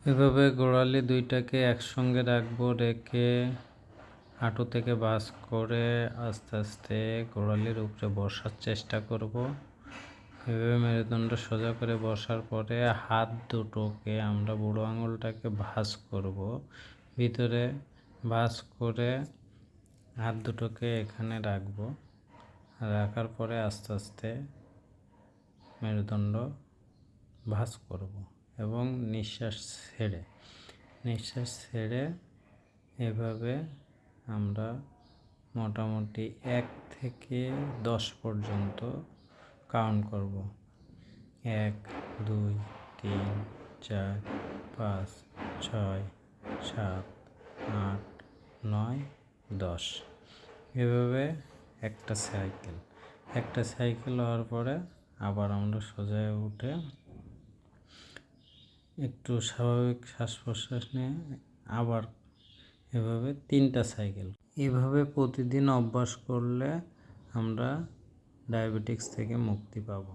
এভাবে গোড়ালি দুইটাকে একসঙ্গে রাখবো, রেখে হাঁটু থেকে ভাঁজ করে আস্তে আস্তে গোড়ালির উপরে বসার চেষ্টা করব। এভাবে মেরুদণ্ড সোজা করে বসার পরে হাত দুটোকে আমরা বুড়ো আঙুলটাকে ভাঁজ করব, ভিতরে ভাঁজ করে হাত দুটোকে এখানে রাখবো। রাখার পরে আস্তে আস্তে মেরুদণ্ড ভাঁজ করব এবং নিঃশ্বাস ছেড়ে এভাবে আমরা মোটামুটি 1 থেকে 10 পর্যন্ত কাউন্ট করব। 1, 2, 3, 4, 5, 6, 7, 8, 9, 10 এভাবে একটা সাইকেল হওয়ার পরে আবার আমরা সোজা উঠে একটু স্বাভাবিক শ্বাস প্রশ্বাস নিয়ে আবার এভাবে 3টা সাইকেল। এভাবে প্রতিদিন অভ্যাস করলে আমরা ডায়াবেটিক্স থেকে মুক্তি পাবো।